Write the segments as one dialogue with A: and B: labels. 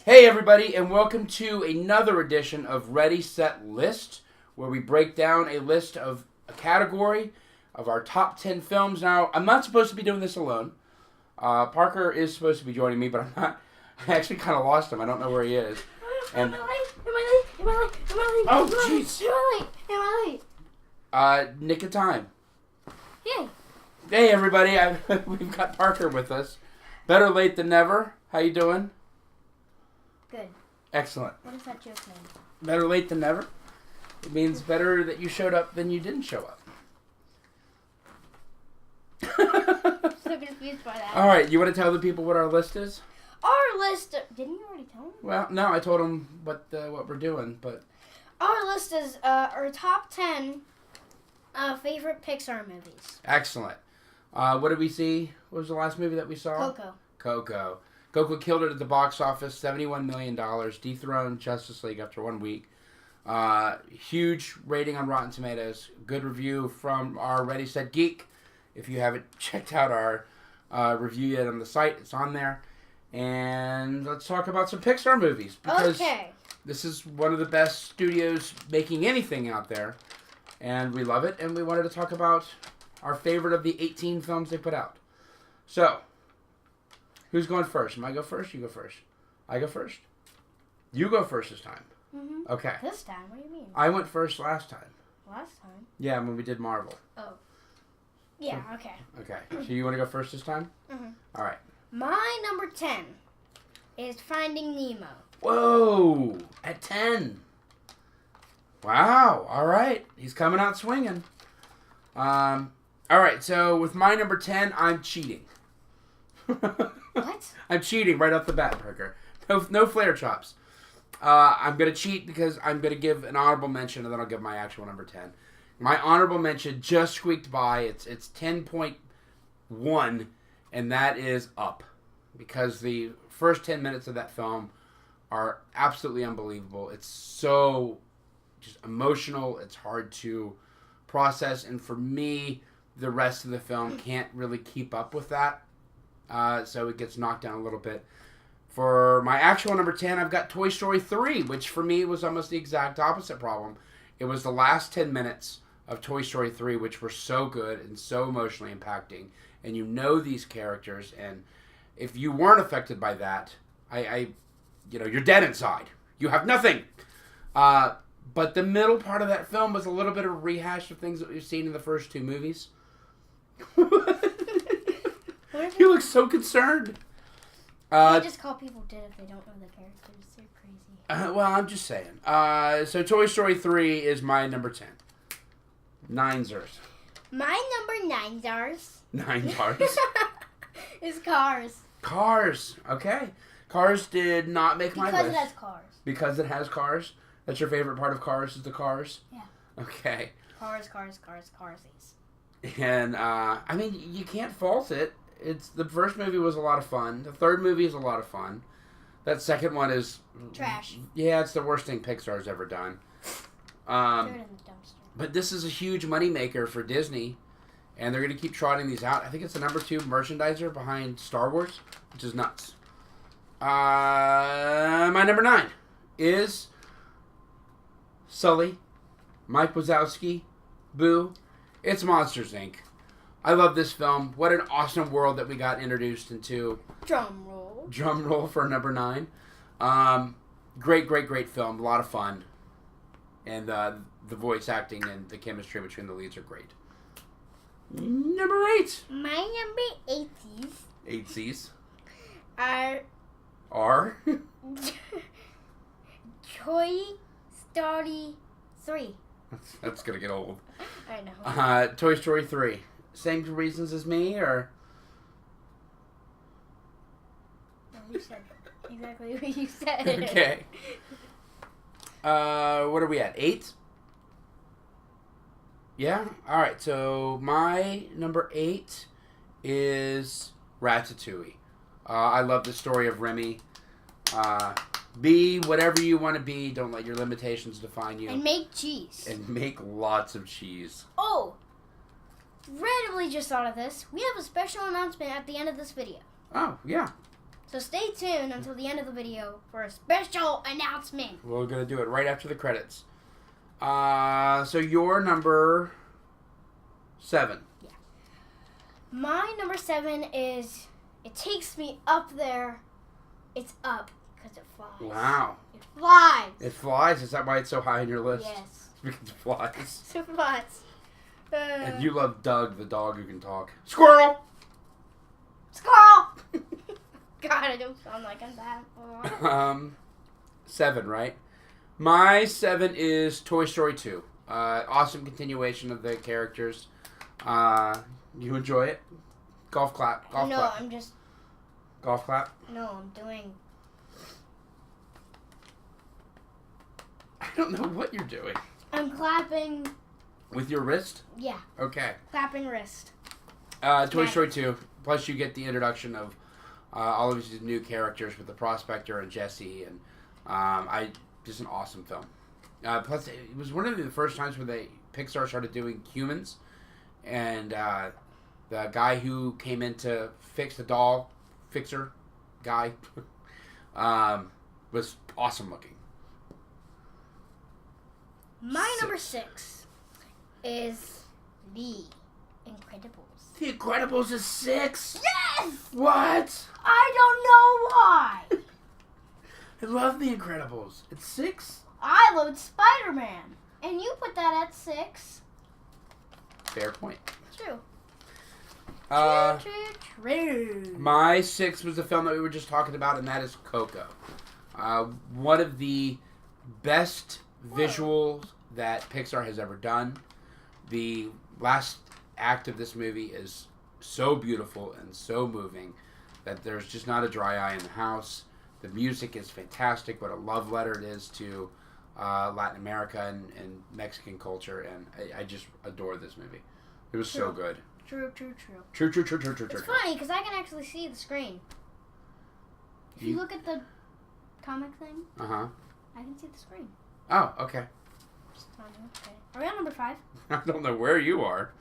A: Hey everybody, and welcome to another edition of Ready, Set, List, where we break down a list of a category of our top 10 films. Now, I'm not supposed to be doing this alone. Parker is supposed to be joining me, but I'm not. I actually kind of lost him. I don't know where he is. And
B: Am I late?
A: oh, jeez.
B: Am I late?
A: Nick of time.
B: Yay.
A: Hey everybody, we've got Parker with us. Better late than never. How you doing?
B: Good.
A: Excellent.
B: What is that joke mean?
A: Better late than never? It means better that you showed up than you didn't show up.
B: So confused by that.
A: All right, you want to tell the people what our list is?
B: Our list. Didn't you already tell them?
A: Well, no, I told them what we're doing, but
B: Our list is our top 10 favorite Pixar movies.
A: excellent. What did we see? What was the last movie that we saw?
B: Coco.
A: Coco killed it at the box office, $71 million, dethroned Justice League after 1 week. Huge rating on Rotten Tomatoes. Good review from our Ready, Set, Geek. If you haven't checked out our review yet on the site, it's on there. And let's talk about some Pixar movies. Because this is one of the best studios making anything out there. And we love it. And we wanted to talk about our favorite of the 18 films they put out. So, who's going first? Am I go first? You go first. I go first? You go first this time.
B: Mm-hmm.
A: Okay.
B: This time? What do you mean?
A: I went first last time.
B: Last time?
A: Yeah, when we did Marvel.
B: Oh. Yeah, okay.
A: Okay. So you want to go first this time?
B: Mm-hmm.
A: All right.
B: My number 10 is Finding Nemo.
A: Whoa! At 10. Wow. All right. He's coming out swinging. All right. So with my number 10, I'm cheating.
B: What?
A: I'm cheating right off the bat, Parker. No flare chops. I'm going to cheat because I'm going to give an honorable mention, and then I'll give my actual number 10. My honorable mention just squeaked by. It's 10.1, and that is Up. Because the first 10 minutes of that film are absolutely unbelievable. It's so just emotional. It's hard to process. And for me, the rest of the film can't really keep up with that. So it gets knocked down a little bit. For my actual number 10, I've got Toy Story 3, which for me was almost the exact opposite problem. It was the last 10 minutes of Toy Story 3, which were so good and so emotionally impacting. And you know these characters, and if you weren't affected by that, you're dead inside. You have nothing. But the middle part of that film was a little bit of a rehash of things that we've seen in the first two movies. You look so concerned.
B: You just call people dead if they don't know the characters. They're crazy.
A: Well, I'm just saying. So Toy Story 3 is my number 10. 9 zers.
B: My number 9 stars.
A: 9 stars.
B: is Cars.
A: Cars. Okay. Cars did not make my list.
B: Because it has cars.
A: Because it has cars? That's your favorite part of Cars is the cars?
B: Yeah.
A: Okay.
B: Carsies.
A: And, you can't fault it. The first movie was a lot of fun. The third movie is a lot of fun. That second one is
B: trash.
A: Yeah, it's the worst thing Pixar's ever done.
B: Throw it in the dumpster.
A: But this is a huge moneymaker for Disney, and they're going to keep trotting these out. I think it's the number 2 merchandiser behind Star Wars, which is nuts. My number 9 is Sully, Mike Wazowski, Boo. It's Monsters, Inc. I love this film. What an awesome world that we got introduced into.
B: Drum roll.
A: Drum roll for number 9. Great film. A lot of fun. And the voice acting and the chemistry between the leads are great. Number 8.
B: My number
A: 8 C's.
B: Are Toy Story 3.
A: That's going to get old.
B: I know.
A: Toy Story 3. Same reasons as me, or?
B: No, you said exactly what you said.
A: Okay. What are we at? 8? Yeah? Alright, so my number 8 is Ratatouille. I love the story of Remy. Be whatever you want to be. Don't let your limitations define you.
B: And make cheese.
A: And make lots of cheese.
B: Oh! Randomly just thought of this. We have a special announcement at the end of this video.
A: Oh, yeah.
B: So stay tuned until the end of the video for a special announcement.
A: We're going to do it right after the credits. So you're number 7.
B: Yeah. My number 7 is, it takes me up there. It's up because it flies.
A: Wow.
B: It flies.
A: It flies? Is that why it's so high on your list?
B: Yes.
A: It's because it flies.
B: It flies.
A: And you love Doug, the dog who can talk. Squirrel!
B: Squirrel! God, I don't sound like I'm that.
A: 7, right? My 7 is Toy Story 2. Awesome continuation of the characters. You enjoy it? Golf clap. Golf
B: no,
A: clap.
B: I'm just...
A: Golf clap?
B: No, I'm doing...
A: I don't know what you're doing.
B: I'm clapping...
A: With your wrist?
B: Yeah.
A: Okay.
B: Clapping wrist.
A: Toy Story 2. Plus you get the introduction of all of these new characters with the Prospector and Jesse. And just an awesome film. Plus, it was one of the first times where Pixar started doing humans. And the guy who came in to fix the doll, fixer guy, was awesome looking.
B: My number 6 is The Incredibles.
A: The Incredibles is 6?
B: Yes!
A: What?
B: I don't know why.
A: I love The Incredibles. It's 6?
B: I loved Spider-Man. And you put that at 6.
A: Fair point.
B: True. True.
A: My 6 was the film that we were just talking about, and that is Coco. One of the best visuals that Pixar has ever done. The last act of this movie is so beautiful and so moving that there's just not a dry eye in the house. The music is fantastic. What a love letter it is to Latin America and Mexican culture, and I just adore this movie. It was so good.
B: True.
A: True.
B: It's funny because I can actually see the screen. If you look at the comic thing, I can see the screen.
A: Oh, okay.
B: Okay. Are we on number 5?
A: I don't know where you are.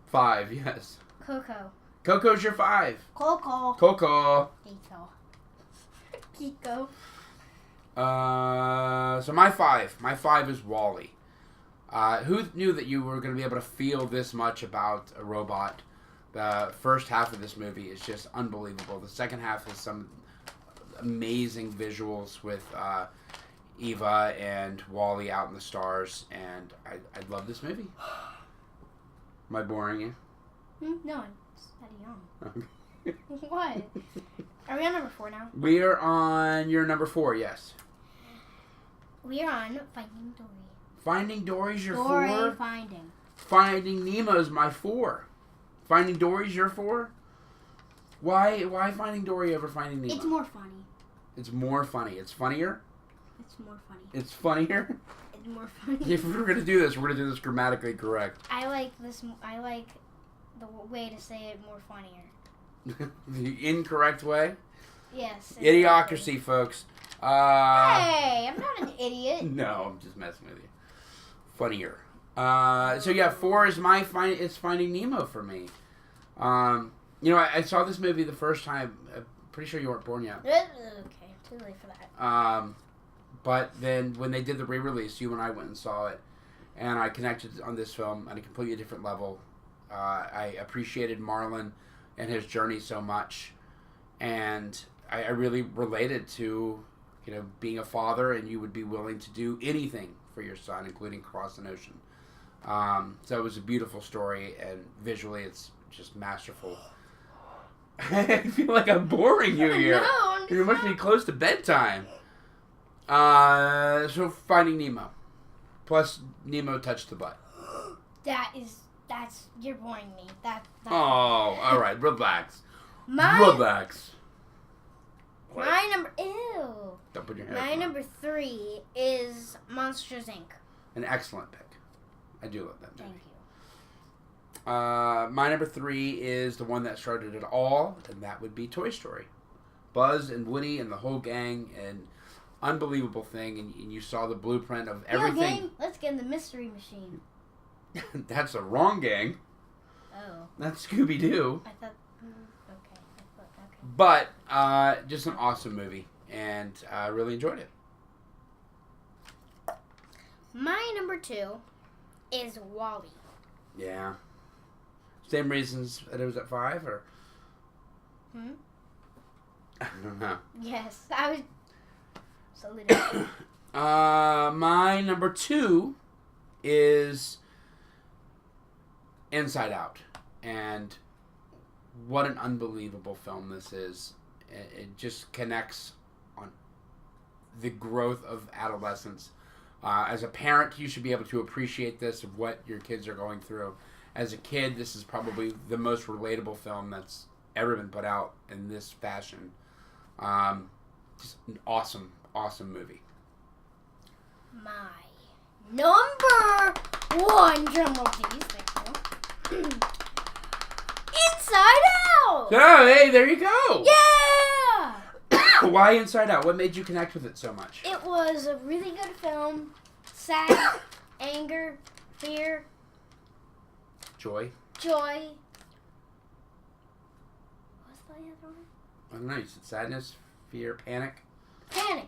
A: 5, yes.
B: Coco.
A: Coco's your 5.
B: Coco. Kiko.
A: So my 5. My 5 is Wall-E. Who knew that you were going to be able to feel this much about a robot? The first half of this movie is just unbelievable. The second half is some amazing visuals with Eva and Wall-E out in the stars, and I love this movie. Am I boring you?
B: No, I'm steady on. What? Are we on number 4 now?
A: We are on your number 4, yes.
B: We are on Finding Dory.
A: Finding Dory's your
B: Dory
A: 4?
B: Finding.
A: Finding Nemo's my 4. Finding Dory's your 4? Why Finding Dory over Finding Nemo?
B: It's more funny.
A: It's more funny. It's funnier?
B: It's more funny.
A: It's funnier?
B: It's more funny.
A: If we're going to do this, we're going to do this grammatically correct.
B: I like the way to say it more funnier.
A: The incorrect way?
B: Yes.
A: Idiocracy, folks.
B: Hey, I'm not an idiot.
A: No, I'm just messing with you. Funnier. So yeah, 4 is it's Finding Nemo for me. I saw this movie the first time. I'm pretty sure you weren't born yet.
B: Okay, too late for that.
A: But then when they did the re-release, you and I went and saw it, and I connected on this film on a completely different level. I appreciated Marlon and his journey so much, and I really related to, being a father, and you would be willing to do anything for your son, including cross an ocean. So it was a beautiful story, and visually it's just masterful. I feel like I'm boring you here.
B: No,
A: You must be close to bedtime. So Finding Nemo. Plus Nemo touched the butt.
B: You're boring me.
A: Oh, all right. Relax.
B: Relax.
A: What?
B: My number... Ew.
A: Don't put your head
B: My
A: on.
B: number 3 is Monsters, Inc.
A: An excellent pick. I do love that movie.
B: Thank you.
A: My number 3 is the one that started it all, and that would be Toy Story. Buzz and Woody and the whole gang, and unbelievable thing, and you saw the blueprint of everything.
B: Gang, let's get in the Mystery Machine.
A: That's the wrong gang.
B: Oh.
A: That's Scooby-Doo.
B: I thought... Okay.
A: But just an awesome movie, and I really enjoyed it.
B: My number 2 is WALL-E.
A: Yeah. Same reasons that it was at 5, or? I don't know.
B: Yes, I was.
A: My number 2 is Inside Out, and what an unbelievable film this is. It just connects on the growth of adolescence. As a parent, you should be able to appreciate this, of what your kids are going through. As a kid, this is probably the most relatable film that's ever been put out in this fashion. Just an awesome, awesome movie.
B: My number 1, drumroll please, thank you. Inside Out!
A: Oh, hey, there you go!
B: Yeah!
A: Why Inside Out? What made you connect with it so much?
B: It was a really good film. Sad, anger, fear,
A: Joy.
B: What's the other one?
A: I don't know. You said sadness, fear, panic.
B: Panic.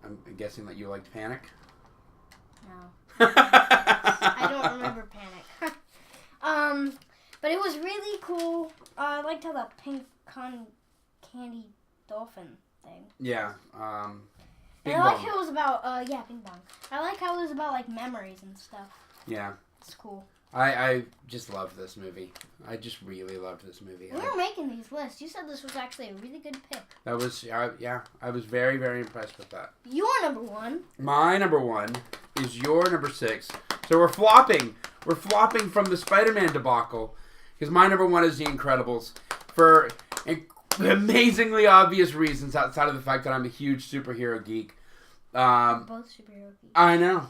A: I'm guessing that you liked Panic.
B: No. I don't remember Panic. But it was really cool. I liked how the pink candy dolphin thing.
A: Yeah.
B: And I like how it was about, ping pong. I like how it was about, like, memories and stuff.
A: Yeah.
B: It's cool.
A: I just loved this movie. I just really loved this movie.
B: We were making these lists. You said this was actually a really good pick.
A: That was, I was very, very impressed with that.
B: Your number 1.
A: My number 1 is your number 6. So we're flopping. We're flopping from the Spider-Man debacle, because my number 1 is The Incredibles, for amazingly obvious reasons outside of the fact that I'm a huge superhero geek.
B: Both superhero geeks.
A: I know.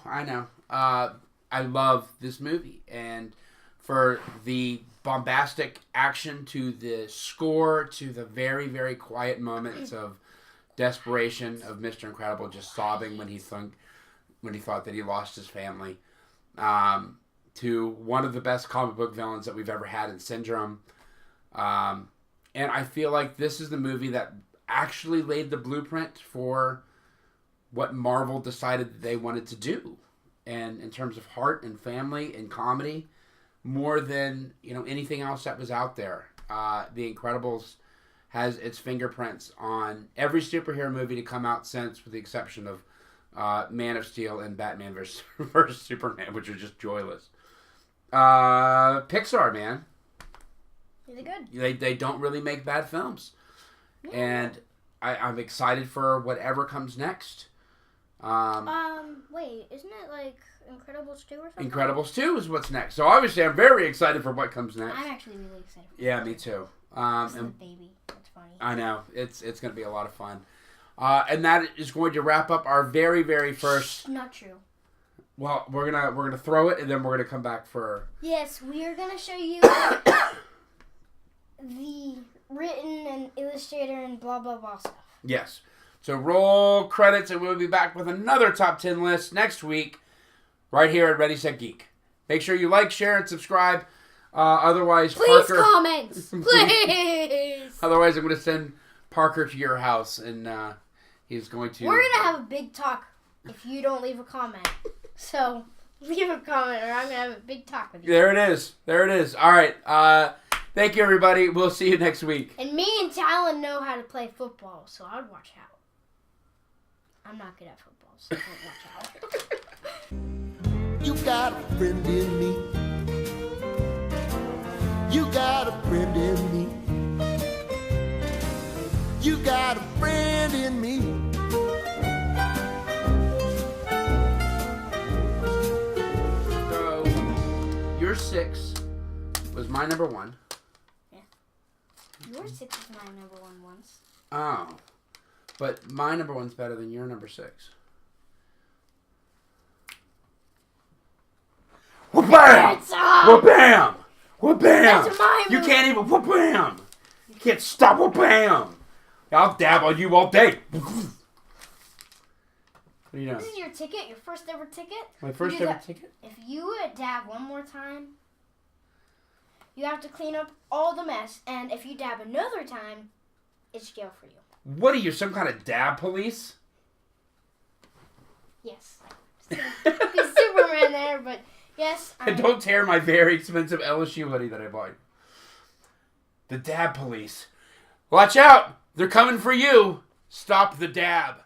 A: I love this movie, and for the bombastic action, to the score, to the very, very quiet moments of desperation of Mr. Incredible just sobbing when he thought that he lost his family, to one of the best comic book villains that we've ever had in Syndrome. And I feel like this is the movie that actually laid the blueprint for what Marvel decided they wanted to do. And in terms of heart and family and comedy, more than anything else that was out there. The Incredibles has its fingerprints on every superhero movie to come out since, with the exception of Man of Steel and Batman versus Superman, which are just joyless. Pixar, man.
B: Really good.
A: They don't really make bad films.
B: Yeah.
A: And I'm excited for whatever comes next.
B: Wait, isn't it like Incredibles 2 or something?
A: Incredibles 2 is what's next. So obviously I'm very excited for what comes next.
B: I'm actually really excited for
A: Yeah, me too.
B: It's the baby. That's funny.
A: I know. It's going to be a lot of fun. And that is going to wrap up our very, very first...
B: Not true.
A: Well, we're gonna throw it, and then we're gonna come back for...
B: Yes, we are gonna show you the written and illustrator and blah blah blah stuff.
A: Yes. So roll credits, and we'll be back with another top 10 list next week, right here at Ready Set Geek. Make sure you like, share, and subscribe. Otherwise,
B: please
A: Parker...
B: comments, please.
A: Otherwise, I'm gonna send Parker to your house, and he's going to...
B: We're gonna have a big talk if you don't leave a comment. So, leave a comment or I'm going to have a big talk with you.
A: There it is. All right. Thank you, everybody. We'll see you next week.
B: And me and Talon know how to play football, so I would watch out. I'm not good at football, so don't watch out.
C: You got a friend in me. You got a friend in me. You got a friend in me.
A: Your 6 was my number 1.
B: Yeah. Your 6 was my number 1 once.
A: Oh. But my number 1's better than your number 6. Wha-bam! Wha-bam! Wha-bam!
B: That's my
A: You
B: movie.
A: can't even wha-bam! You can't stop wha-bam! I'll dab on you all day. What are you doing?
B: This is your ticket, your first ever ticket.
A: My first ever ticket?
B: If you would dab one more time, You have to clean up all the mess, and if you dab another time, it's jail for you.
A: What are you, some kind of dab police?
B: Yes. He's Superman there, but yes.
A: Don't tear my very expensive LSU hoodie that I bought. The dab police. Watch out! They're coming for you! Stop the dab.